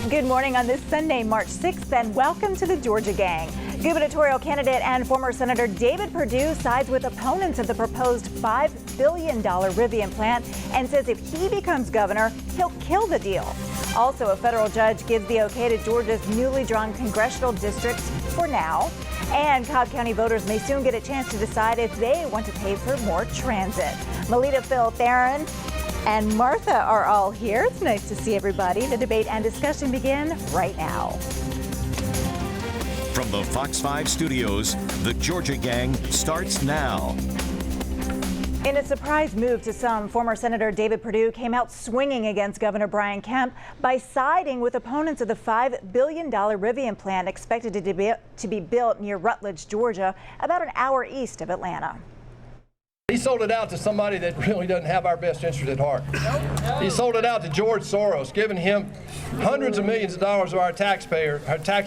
Good morning on this Sunday, March 6th, and welcome to the Georgia Gang. Gubernatorial candidate and former Senator David Perdue sides with opponents of the proposed $5 billion Rivian plant and says if he becomes governor, he'll kill the deal. Also, a federal judge gives the okay to Georgia's newly drawn congressional districts for now. And Cobb County voters may soon get a chance to decide if they want to pay for more transit. Melita, Phil, Theron, and Martha are all here. It's nice to see everybody. The debate and discussion begin right now. From the Fox 5 studios, the Georgia Gang starts now. In a surprise move to some, former Senator David Perdue came out swinging against Governor Brian Kemp by siding with opponents of the $5 billion Rivian plant expected to be built near Rutledge, Georgia, about an hour east of Atlanta. He sold it out to somebody that really doesn't have our best interest at heart. He sold it out to George Soros, giving him hundreds of millions of dollars of our tax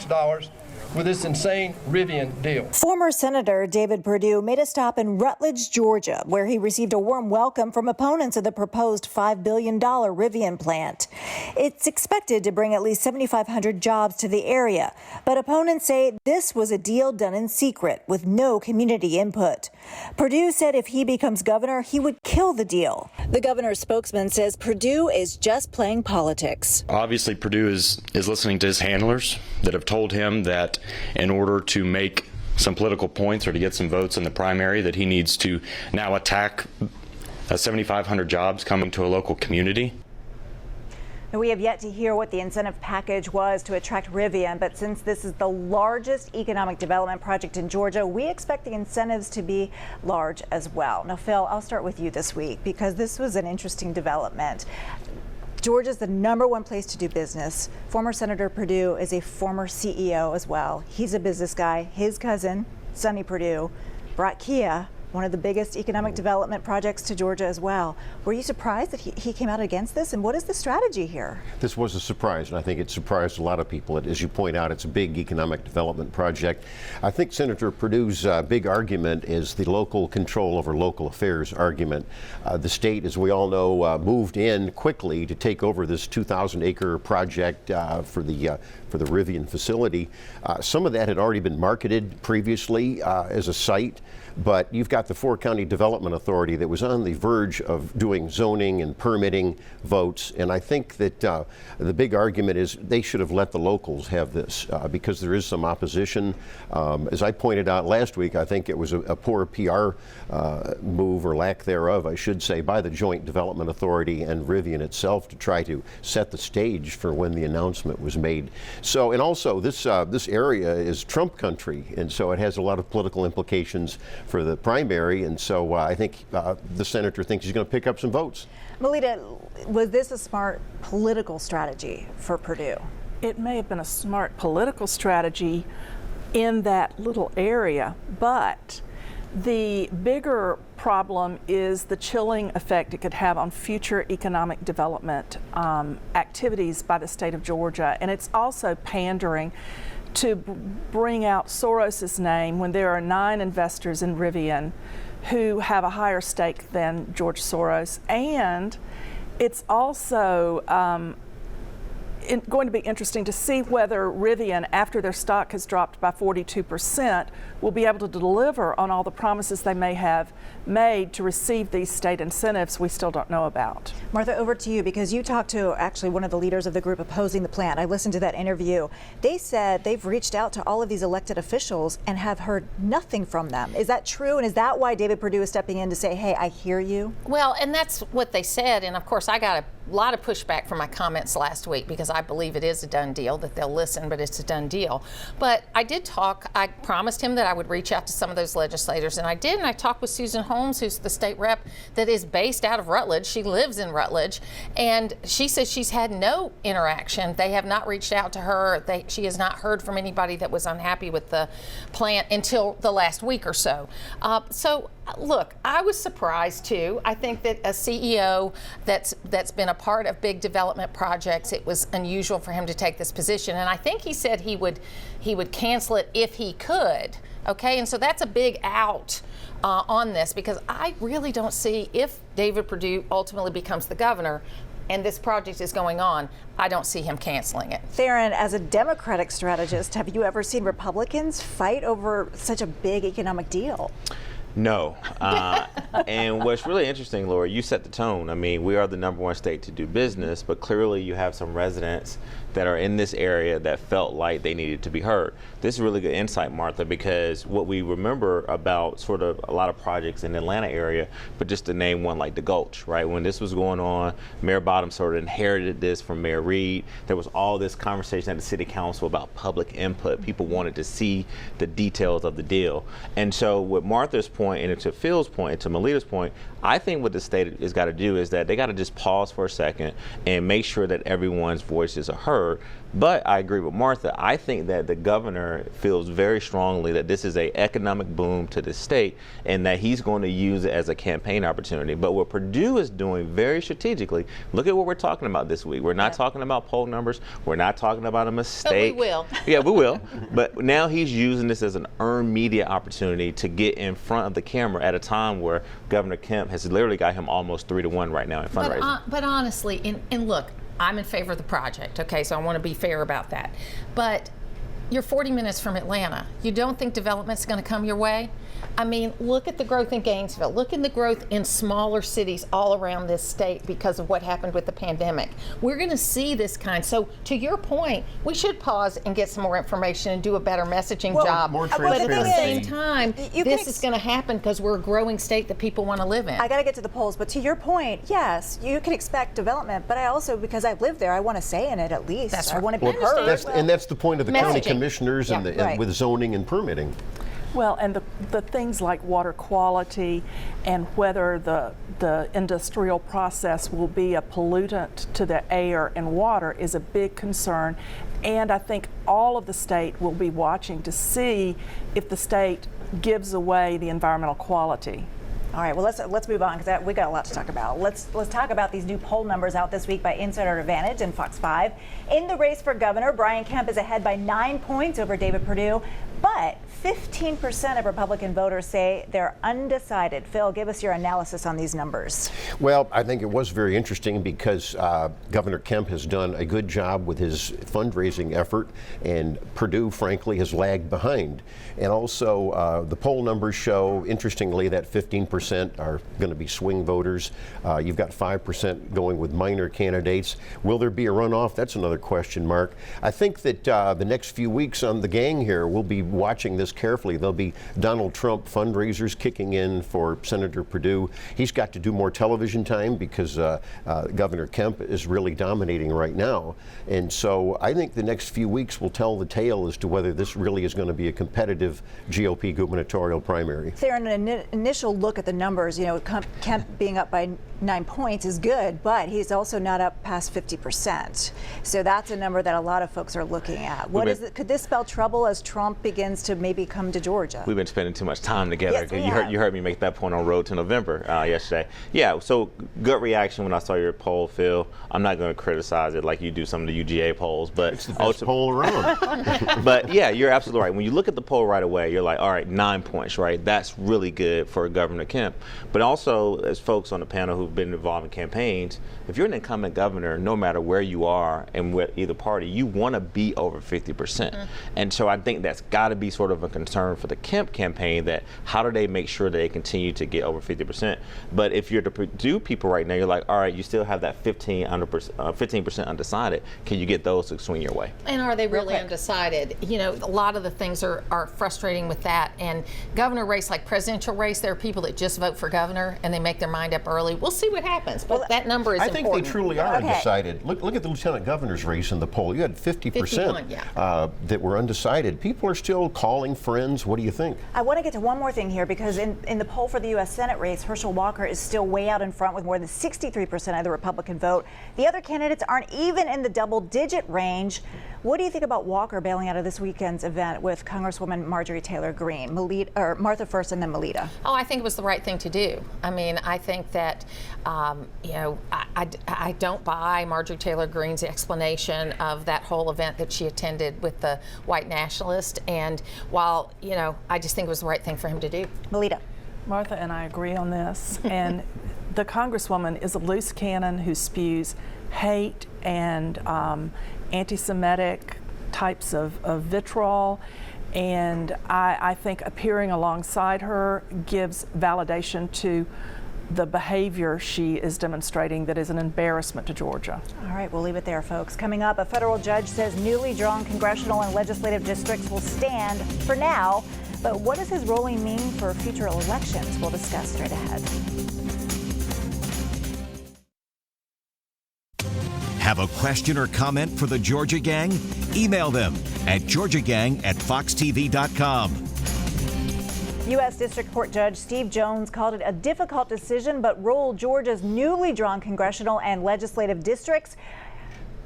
dollars with this insane Rivian deal. Former Senator David Perdue made a stop in Rutledge, Georgia, where he received a warm welcome from opponents of the proposed $5 billion Rivian plant. It's expected to bring at least 7,500 jobs to the area, but opponents say this was a deal done in secret with no community input. Perdue said if he becomes governor, he would kill the deal. The governor's spokesman says Perdue is just playing politics. Obviously, Perdue is listening to his handlers that have told him that in order to make some political points or to get some votes in the primary, that he needs to now attack 7,500 jobs coming to a local community. We have yet to hear what the incentive package was to attract Rivian, but since this is the largest economic development project in Georgia, we expect the incentives to be large as well. Now, Phil, I'll start with you this week because this was an interesting development. Georgia's the #1 place to do business. Former Senator Perdue is a former CEO as well. He's a business guy. His cousin, Sonny Perdue, brought Kia, one of the biggest economic development projects, to Georgia as well. Were you surprised that he came out against this? And what is the strategy here? This was a surprise, and I think it surprised a lot of people. As you point out, it's a big economic development project. I think Senator Perdue's big argument is the local control over local affairs argument. The state, as we all know, moved in quickly to take over this 2,000-acre project for the Rivian facility. Some of that had already been marketed previously as a site, but you've got the 4-county development authority that was on the verge of doing zoning and permitting votes, and I think that the big argument is they should have let the locals have this because there is some opposition. As I pointed out last week, I think it was a poor PR move, or lack thereof, I should say, by the Joint Development Authority and Rivian itself to try to set the stage for when the announcement was made. So, and also this area is Trump country, and so it has a lot of political implications for the primary, and so I think the senator thinks he's going to pick up some votes. Melita, was this a smart political strategy for Perdue? It may have been a smart political strategy in that little area, but the bigger problem is the chilling effect it could have on future economic development activities by the state of Georgia, and it's also pandering to bring out Soros's name when there are 9 investors in Rivian who have a higher stake than George Soros. And it's also going to be interesting to see whether Rivian, after their stock has dropped by 42%, will be able to deliver on all the promises they may have made to receive these state incentives we still don't know about. Martha, over to you, because you talked to actually one of the leaders of the group opposing the plant. I listened to that interview. They said they've reached out to all of these elected officials and have heard nothing from them. Is that true? And is that why David Perdue is stepping in to say, hey, I hear you? Well, and that's what they said. And of course, I got a lot of pushback for my comments last week because I believe it is a done deal, that they'll listen, but it's a done deal. But I did talk. I promised him that I would reach out to some of those legislators, and I did. And I talked with Susan Holmes, who's the state rep that is based out of Rutledge. She lives in Rutledge, and she says she's had no interaction. They have not reached out to her. She has not heard from anybody that was unhappy with the plant until the last week or so. So look, I was surprised too. I think that a CEO that's been a part of big development projects, it was unusual for him to take this position. And I think he said he would cancel it if he could. Okay, and so that's a big out on this, because I really don't see, if David Perdue ultimately becomes the governor, and this project is going on, I don't see him canceling it. Theron, as a Democratic strategist, have you ever seen Republicans fight over such a big economic deal? No. And what's really interesting, Laura, you set the tone. I mean, we are the #1 state to do business, but clearly you have some residents that are in this area that felt like they needed to be heard. This is really good insight, Martha, because what we remember about sort of a lot of projects in the Atlanta area, but just to name one like the Gulch, right? When this was going on, Mayor Bottom sort of inherited this from Mayor Reed. There was all this conversation at the city council about public input. People wanted to see the details of the deal. And so with Martha's point, and to Phil's point, and to Melita's point, I think what the state has got to do is that they got to just pause for a second and make sure that everyone's voices are heard. But I agree with Martha. I think that the governor feels very strongly that this is an economic boom to the state and that he's going to use it as a campaign opportunity. But what Perdue is doing very strategically, look at what we're talking about this week. We're not talking about poll numbers. We're not talking about a mistake. But we will. Yeah, we will. But now he's using this as an earned media opportunity to get in front of the camera at a time where Governor Kemp has literally got him almost 3-1 right now in fundraising. But honestly, and look, I'm in favor of the project, okay, so I want to be fair about that. But you're 40 minutes from Atlanta. You don't think development's going to come your way? I mean, look at the growth in Gainesville. Look at the growth in smaller cities all around this state because of what happened with the pandemic. We're going to see this kind. So to your point, we should pause and get some more information and do a better messaging job. more But at the transparency. same time, this is going to happen because we're a growing state that people want to live in. I got to get to the polls, but to your point, yes, you can expect development, but I also, because I live there, I want to say in it at least. That's I right. want to be Well, heard. That's the point of the county Messaging. commissioners and, Yeah. and with zoning and permitting. Well, and the things like water quality and whether the industrial process will be a pollutant to the air and water is a big concern. And I think all of the state will be watching to see if the state gives away the environmental quality. All right, well, let's move on because we got a lot to talk about. Let's talk about these new poll numbers out this week by Insider Advantage and Fox 5. In the race for governor, Brian Kemp is ahead by 9 points over David Perdue, but 15% of Republican voters say they're undecided. Phil, give us your analysis on these numbers. Well, I think it was very interesting because Governor Kemp has done a good job with his fundraising effort, and Perdue, frankly, has lagged behind. And also, the poll numbers show, interestingly, that 15% are going to be swing voters. You've got 5% going with minor candidates. Will there be a runoff? That's another question mark. I think that the next few weeks on the gang here, we'll be watching this carefully. There'll be Donald Trump fundraisers kicking in for Senator Perdue. He's got to do more television time because Governor Kemp is really dominating right now. And so I think the next few weeks will tell the tale as to whether this really is going to be a competitive GOP gubernatorial primary. Theron, an initial look at the numbers, you know, Kemp being up by 9 points is good, but he's also not up past 50%. So that's a number that a lot of folks are looking at. What is it? Could this spell trouble as Trump begins to maybe come to Georgia? We've been spending too much time together. Yes, we you heard me make that point on Road to November yesterday. Yeah, so gut reaction when I saw your poll, Phil. I'm not going to criticize it like you do some of the UGA polls, but It's the best poll around. But yeah, you're absolutely right. When you look at the poll right away, you're like, all right, 9 points, right? That's really good for Governor Kemp. But also, as folks on the panel who've been involved in campaigns, if you're an incumbent governor, no matter where you are and with either party, you want to be over 50%. And so I think that's got to be sort of a concern for the Kemp campaign, that how do they make sure that they continue to get over 50%? But if you're the Perdue people right now, you're like, all right, you still have that 15% undecided. Can you get those to swing your way? And are they really undecided? You know, a lot of the things are frustrating with that. And governor race, like presidential race, there are people that just vote for governor and they make their mind up early. We'll see what happens, but that number is I think important. they truly are Okay. undecided. Look at the lieutenant governor's race in the poll. You had 50% 51, yeah. that were undecided. People are still calling friends. What do you think? I want to get to one more thing here because in the poll for the U.S. Senate race, Herschel Walker is still way out in front with more than 63% of the Republican vote. The other candidates aren't even in the double-digit range. What do you think about Walker bailing out of this weekend's event with Congresswoman Marjorie Taylor Greene? Martha first and then Melita. Oh, I think it was the right thing to do. I mean, I think that, you know, I don't buy Marjorie Taylor Greene's explanation of that whole event that she attended with the white nationalist. And while, you know, I just think it was the right thing for him to do. Melita. Martha and I agree on this. And the Congresswoman is a loose cannon who spews hate and anti-Semitic types of vitriol. And I think appearing alongside her gives validation to the behavior she is demonstrating that is an embarrassment to Georgia. All right, we'll leave it there, folks. Coming up, a federal judge says newly drawn congressional and legislative districts will stand for now. But what does his ruling mean for future elections? We'll discuss straight ahead. Have a question or comment for the Georgia Gang? Email them at georgiagang@foxtv.com. U.S. District Court Judge Steve Jones called it a difficult decision, but ruled Georgia's newly drawn congressional and legislative districts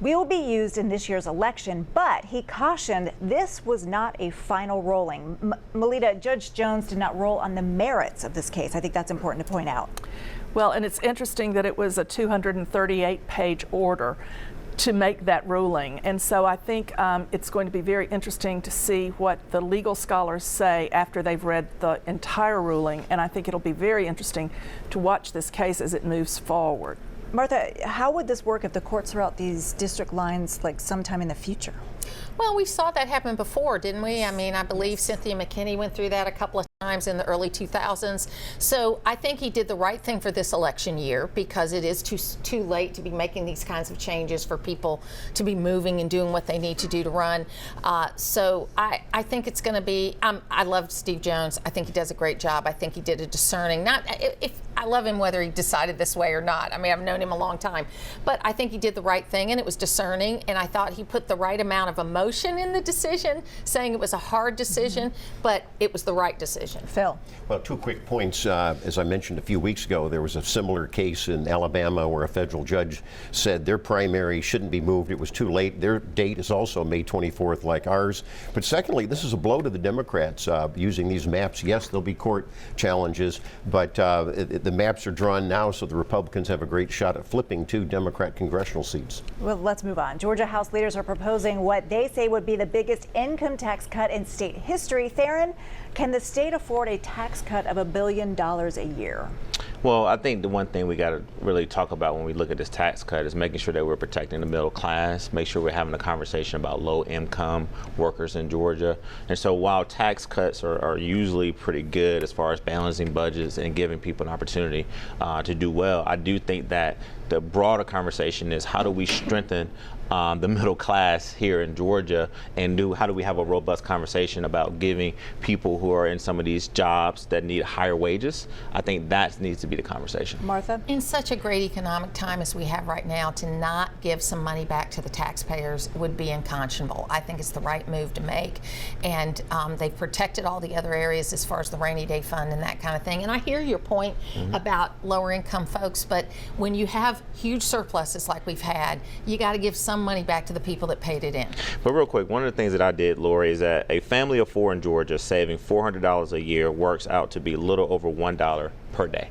will be used in this year's election. But he cautioned this was not a final ruling. Melita, Judge Jones did not rule on the merits of this case. I think that's important to point out. Well, and it's interesting that it was a 238-page order to make that ruling. And so I think it's going to be very interesting to see what the legal scholars say after they've read the entire ruling. And I think it'll be very interesting to watch this case as it moves forward. Martha, how would this work if the court threw out these district lines like sometime in the future? Well, we saw that happen before, didn't we? I mean, I believe Cynthia McKinney went through that a couple of times in the early 2000s. So I think he did the right thing for this election year, because it is too late to be making these kinds of changes for people to be moving and doing what they need to do to run. So I think it's going to be, I love Steve Jones. I think he does a great job. I think he did a discerning, I love him whether he decided this way or not. I mean, I've known him a long time, but I think he did the right thing, and it was discerning, and I thought he put the right amount of emotion in the decision, saying it was a hard decision, but it was the right decision. Phil. Well, 2 quick points. As I mentioned a few weeks ago, there was a similar case in Alabama where a federal judge said their primary shouldn't be moved. It was too late. Their date is also May 24th, like ours. But secondly, this is a blow to the Democrats using these maps. Yes, there'll be court challenges, but the maps are drawn now, so the Republicans have a great shot at flipping 2 Democrat congressional seats. Well, let's move on. Georgia House leaders are proposing what they say would be the biggest income tax cut in state history. Theron, can the state afford a tax cut of $1 billion a year? Well, I think the one thing we got to really talk about when we look at this tax cut is making sure that we're protecting the middle class, make sure we're having a conversation about low-income workers in Georgia. And so while tax cuts are usually pretty good as far as balancing budgets and giving people an opportunity to do well, I do think that the broader conversation is how do we strengthen the middle class here in Georgia, and how do we have a robust conversation about giving people who are in some of these jobs that need higher wages. I think that needs to be the conversation. Martha? In such a great economic time as we have right now, to not give some money back to the taxpayers would be unconscionable. I think it's the right move to make, and they've protected all the other areas as far as the rainy day fund and that kind of thing. And I hear your point about lower income folks, but when you have huge surpluses like we've had, you got to give some money back to the people that paid it in. But real quick, one of the things that I did, Lori, is that a family of 4 in Georgia saving $400 a year works out to be a little over $1 per day.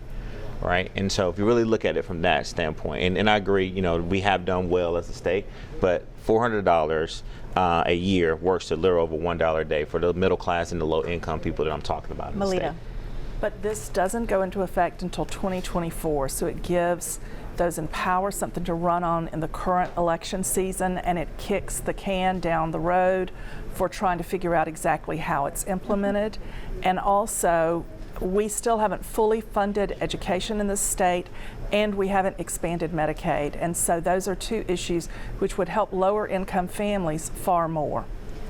Right? And so if you really look at it from that standpoint, and I agree, we have done well as a state, but $400 a year works to a little over $1 a day for the middle class and the low income people that I'm talking about in the state. But this doesn't go into effect until 2024, so it gives those in power something to run on in the current election season, and it kicks the can down the road for trying to figure out exactly how it's implemented. And also, we still haven't fully funded education in this state, and we haven't expanded Medicaid. And so those are 2 issues which would help lower income families far more.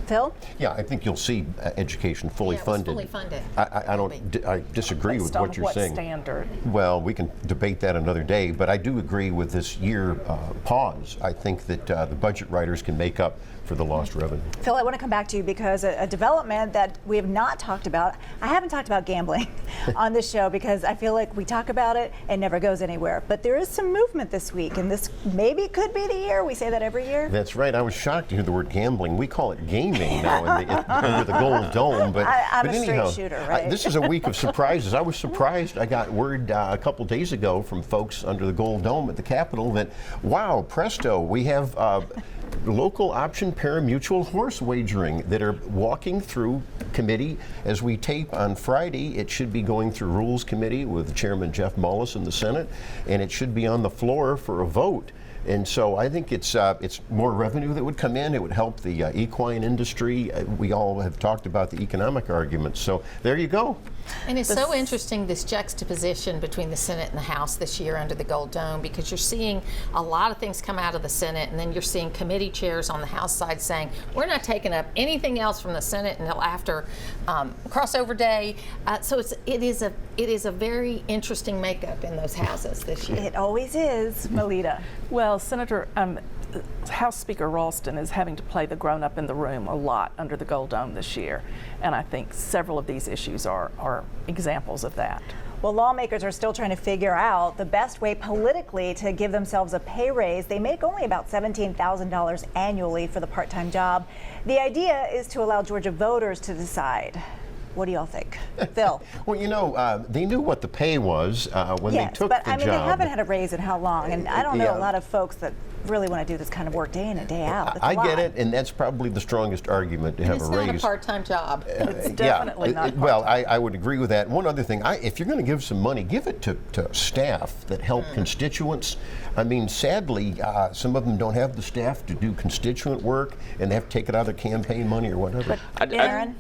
Phil? Yeah, I think you'll see education fully funded. Fully funded. I disagree with what you're saying. Standard? Well, we can debate that another day, but I do agree with this year pause. I think that the budget writers can make up for the lost revenue. Phil, I want to come back to you because a development that we have not talked about, I haven't talked about gambling on this show because I feel like we talk about it and never goes anywhere. But there is some movement this week, and this maybe could be the year. We say that every year. That's right. I was shocked to hear the word gambling. We call it gaming now under the Gold Dome. But I'm but a anyhow, straight shooter, right? This is a week of surprises. I was surprised. I got word a couple days ago from folks under the Gold Dome at the Capitol that, wow, presto, we have local option pari-mutuel horse wagering that are walking through committee. As we tape on Friday, it should be going through Rules Committee with Chairman Jeff Mullis in the Senate, and it should be on the floor for a vote. And so I think it's more revenue that would come in. It would help the equine industry. We all have talked about the economic arguments. So there you go. And it's so interesting, this juxtaposition between the Senate and the House this year under the Gold Dome, because you're seeing a lot of things come out of the Senate, and then you're seeing committee chairs on the House side saying, we're not taking up anything else from the Senate until after crossover day. So it is a very interesting makeup in those houses this year. It always is, Melita. Well, Senator, House Speaker Ralston is having to play the grown-up in the room a lot under the Gold Dome this year, and I think several of these issues are examples of that. Well, lawmakers are still trying to figure out the best way politically to give themselves a pay raise. They make only about $17,000 annually for the part-time job. The idea is to allow Georgia voters to decide. What do y'all think? Phil? Well, you know, they knew what the pay was when they took the job. Yes, but I mean, they haven't had a raise in how long? And I don't know Yeah. a lot of folks that really want to do this kind of work day in and day out. It's a I get lot. it, and that's probably the strongest argument to have It's a not raise. a part-time job. It's definitely not Well, I would agree with that. One other thing, if you're going to give some money, give it to staff that help constituents. I mean, sadly, some of them don't have the staff to do constituent work, and they have to take it out of their campaign money or whatever. Aaron?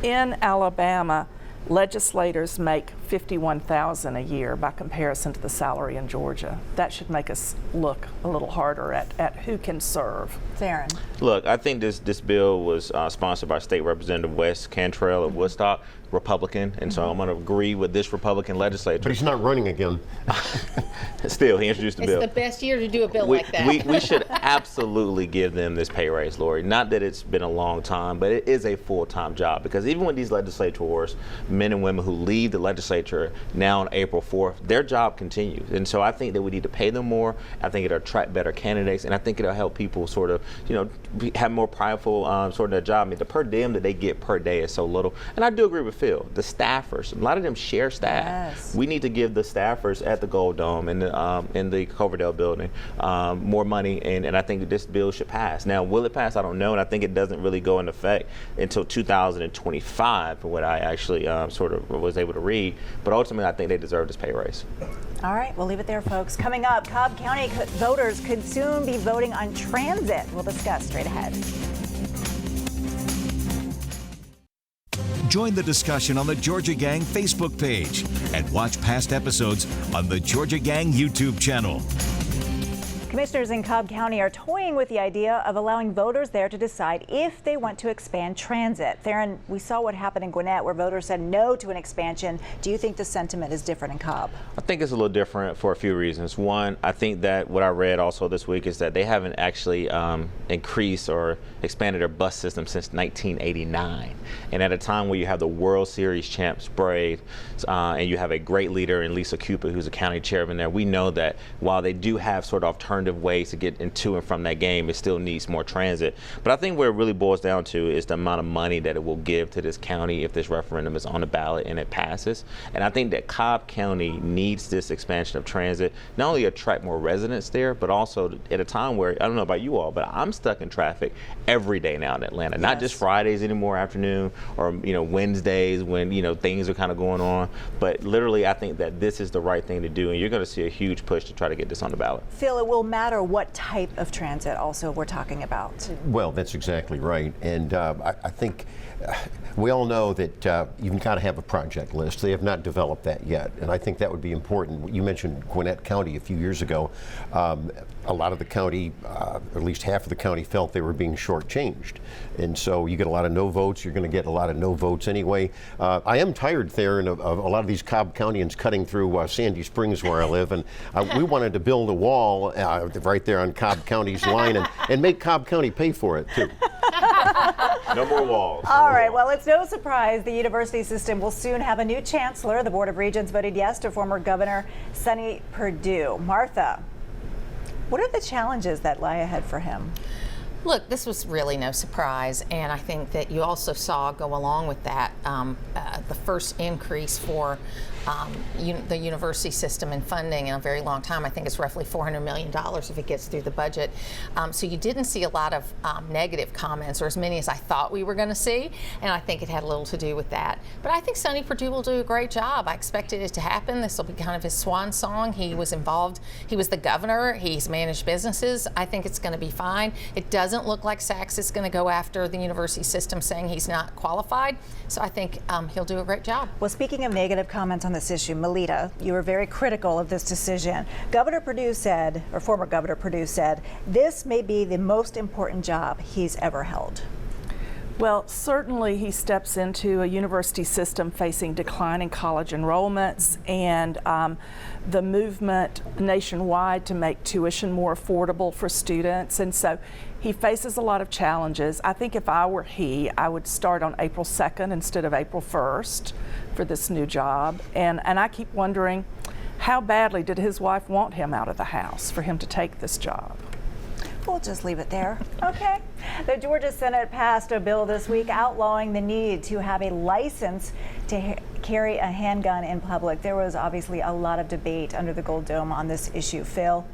In Alabama, legislators make $51,000 a year by comparison to the salary in Georgia. That should make us look a little harder at who can serve. Aaron? Look, I think this bill was sponsored by State Representative Wes Cantrell of Woodstock, Republican, and so I'm going to agree with this Republican legislature. But he's not running again. Still, he introduced the bill. It's the best year to do a bill like that. We should absolutely give them this pay raise, Lori. Not that it's been a long time, but it is a full-time job, because even when these legislators, men and women who leave the legislature now on April 4th, their job continues. And so I think that we need to pay them more. I think it'll attract better candidates, and I think it'll help people sort of, have more prideful sort of their job. I mean, the per diem that they get per day is so little. And I do agree with Phil. The staffers, a lot of them share staff. Yes. We need to give the staffers at the Gold Dome and in the Coverdale building more money, and I think that this bill should pass. Now, will it pass? I don't know, and I think it doesn't really go into effect until 2025, for what I actually sort of was able to read. But ultimately, I think they deserve this pay raise. All right, we'll leave it there, folks. Coming up, Cobb County voters could soon be voting on transit. We'll discuss straight ahead. Join the discussion on the Georgia Gang Facebook page and watch past episodes on the Georgia Gang YouTube channel. Commissioners in Cobb County are toying with the idea of allowing voters there to decide if they want to expand transit. Theron, we saw what happened in Gwinnett, where voters said no to an expansion. Do you think the sentiment is different in Cobb? I think it's a little different for a few reasons. One, I think that what I read also this week is that they haven't actually increased or expanded their bus system since 1989. And at a time where you have the World Series champs Braves, and you have a great leader in Lisa Cooper, who's a county chairman there, we know that while they do have sort of alternative ways to get into and from that game, it still needs more transit. But I think where it really boils down to is the amount of money that it will give to this county if this referendum is on the ballot and it passes. And I think that Cobb County needs this expansion of transit, not only attract more residents there, but also at a time where, I don't know about you all, but I'm stuck in traffic every day now in Atlanta, not just Fridays anymore afternoon or Wednesdays when things are kind of going on, but literally I think that this is the right thing to do, and you're going to see a huge push to try to get this on the ballot. Phil, it will matter what type of transit also we're talking about. Well, that's exactly right. And I think we all know that you've got to have a project list. They have not developed that yet, and I think that would be important. You mentioned Gwinnett County a few years ago. A lot of the county, at least half of the county, felt they were being shortchanged. And so you get a lot of no votes. You're going to get a lot of no votes anyway. I am tired, Theron, of a lot of these Cobb Countyans cutting through Sandy Springs where I live. And we wanted to build a wall right there on Cobb County's line and make Cobb County pay for it, too. No more walls. All right, well, it's no surprise the university system will soon have a new chancellor. The Board of Regents voted yes to former Governor Sonny Perdue. Martha, what are the challenges that lie ahead for him? Look, this was really no surprise, and I think that you also saw go along with that the first increase for the university system and funding in a very long time. I think it's roughly $400 million if it gets through the budget. So you didn't see a lot of negative comments, or as many as I thought we were going to see, and I think it had a little to do with that. But I think Sonny Perdue will do a great job. I expected it to happen. This will be kind of his swan song. He was involved. He was the governor. He's managed businesses. I think it's going to be fine. It doesn't look like Sachs is going to go after the university system saying he's not qualified. So I think he'll do a great job. Well, speaking of negative comments on this issue, Melita, you were very critical of this decision. Governor Perdue said, or former Governor Perdue said, this may be the most important job he's ever held. Well, certainly he steps into a university system facing declining college enrollments and the movement nationwide to make tuition more affordable for students. And so he faces a lot of challenges. I think if I were he, I would start on April 2nd instead of April 1st for this new job. And I keep wondering, how badly did his wife want him out of the house for him to take this job? We'll just leave it there. Okay. The Georgia Senate passed a bill this week outlawing the need to have a license to carry a handgun in public. There was obviously a lot of debate under the Gold Dome on this issue. Phil?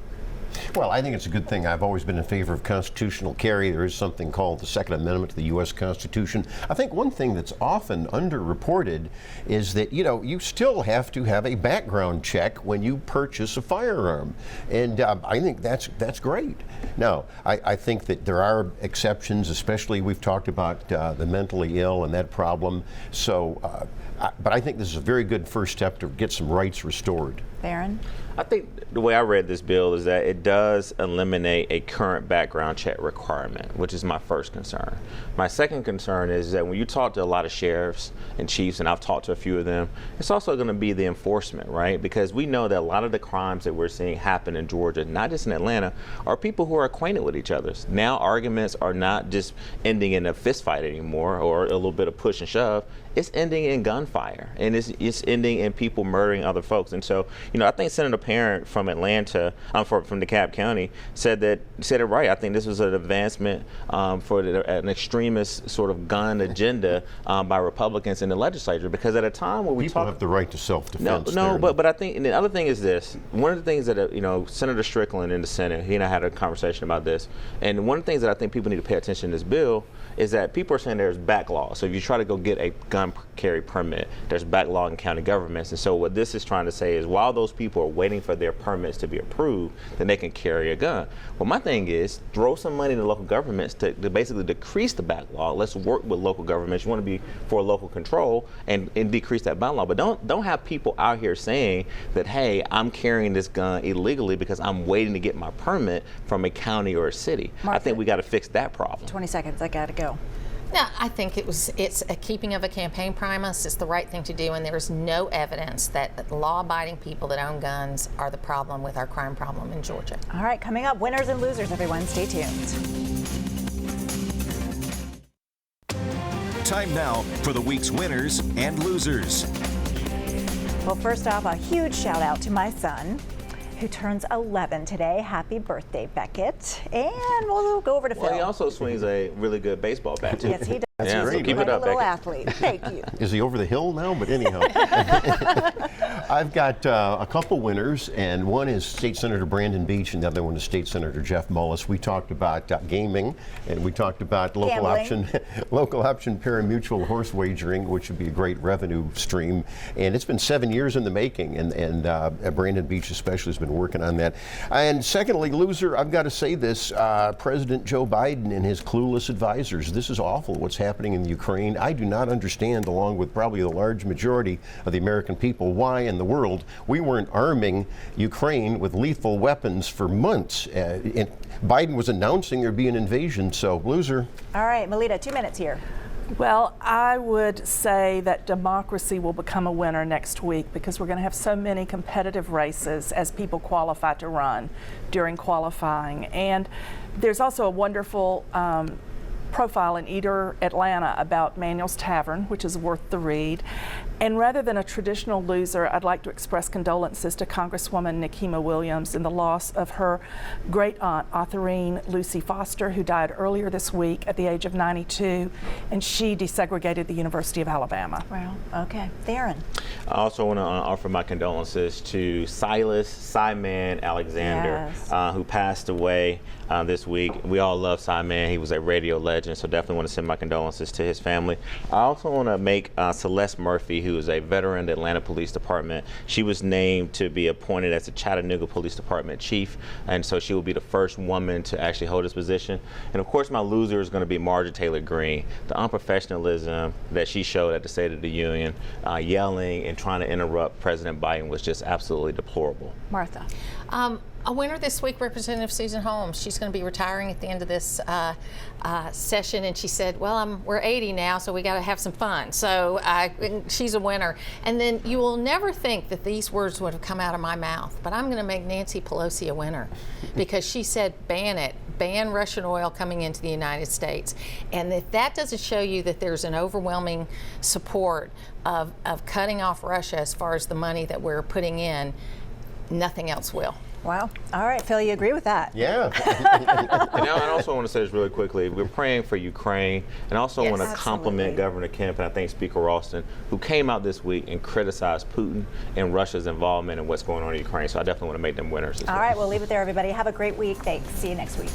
Well, I think it's a good thing. I've always been in favor of constitutional carry. There is something called the Second Amendment to the U.S. Constitution. I think one thing that's often underreported is that, you still have to have a background check when you purchase a firearm. And I think that's great. Now, I think that there are exceptions, especially we've talked about the mentally ill and that problem. So, but I think this is a very good first step to get some rights restored. Barron? I think the way I read this bill is that it does eliminate a current background check requirement, which is my first concern. My second concern is that when you talk to a lot of sheriffs and chiefs, and I've talked to a few of them, it's also going to be the enforcement, right? Because we know that a lot of the crimes that we're seeing happen in Georgia, not just in Atlanta, are people who are acquainted with each other. Now arguments are not just ending in a fist fight anymore or a little bit of push and shove. It's ending in gunfire, and it's ending in people murdering other folks. And so, I think Senator Parent from Atlanta, from DeKalb County, said it right. I think this was an advancement for an extremist sort of gun agenda by Republicans in the legislature. Because at a time where people have the right to self-defense. But I think, and the other thing is this. One of the things that Senator Strickland in the Senate, he and I had a conversation about this, and one of the things that I think people need to pay attention to this bill is that people are saying there's backlog. So if you try to go get a gun carry permit, there's backlog in county governments. And so what this is trying to say is while those people are waiting for their permits to be approved, then they can carry a gun. Well, my thing is throw some money to local governments to basically decrease the backlog. Let's work with local governments. You want to be for local control and decrease that backlog. But don't have people out here saying that, hey, I'm carrying this gun illegally because I'm waiting to get my permit from a county or a city. Martha, I think we got to fix that problem. 20 seconds, I gotta go. No, I think it's a keeping of a campaign promise. It's the right thing to do, and there is no evidence that law-abiding people that own guns are the problem with our crime problem in Georgia. All right, coming up, winners and losers, everyone. Stay tuned. Time now for the week's winners and losers. Well, first off, a huge shout out to my son, who turns 11 today. Happy birthday, Beckett. And we'll go over to Phil. Well, he also swings a really good baseball bat, too. Yes, he does. That's Yeah, great. so keep it Quite a up, little Beckett. athlete. Thank you. Is he over the hill now? But anyhow, I've got a couple winners, and one is State Senator Brandon Beach, and the other one is State Senator Jeff Mullis. We talked about gaming, and we talked about local option pari-mutuel horse wagering, which would be a great revenue stream. And it's been 7 years in the making, and Brandon Beach especially has been working on that. And secondly, loser, I've got to say this: President Joe Biden and his clueless advisors. This is awful. What's happening in Ukraine? I do not understand, along with probably the large majority of the American people, why in the world we weren't arming Ukraine with lethal weapons for months. Biden was announcing there'd be an invasion, so loser. All right, Melita, 2 minutes here. Well, I would say that democracy will become a winner next week because we're going to have so many competitive races as people qualify to run during qualifying. And there's also a wonderful profile in Eater, Atlanta about Manuel's Tavern, which is worth the read. And rather than a traditional loser, I'd like to express condolences to Congresswoman Nikema Williams in the loss of her great aunt, Autherine Lucy Foster, who died earlier this week at the age of 92, and she desegregated the University of Alabama. Wow. Okay. Theron. I also want to offer my condolences to Silas Simon Alexander, Yes. who passed away this week. We all love Simon. He was a radio legend, so definitely want to send my condolences to his family. I also want to make Celeste Murphy, who is a veteran of the Atlanta Police Department. She was named to be appointed as the Chattanooga Police Department chief, and so she will be the first woman to actually hold this position. And of course, my loser is going to be Marjorie Taylor Greene. The unprofessionalism that she showed at the State of the Union, yelling and trying to interrupt President Biden, was just absolutely deplorable. Martha. A winner this week, Representative Susan Holmes. She's going to be retiring at the end of this session, and she said, well, we're 80 now, so we got to have some fun. So she's a winner. And then you will never think that these words would have come out of my mouth, but I'm going to make Nancy Pelosi a winner because she said, ban it. Ban Russian oil coming into the United States. And if that doesn't show you that there's an overwhelming support of cutting off Russia as far as the money that we're putting in, nothing else will. Wow. All right, Phil, you agree with that? Yeah. And I also want to say this really quickly. We're praying for Ukraine, and also Yes, want to compliment absolutely. Governor Kemp and I think Speaker Ralston, who came out this week and criticized Putin and Russia's involvement in what's going on in Ukraine. So I definitely want to make them winners as well. All right, we'll leave it there, everybody. Have a great week. Thanks. See you next week.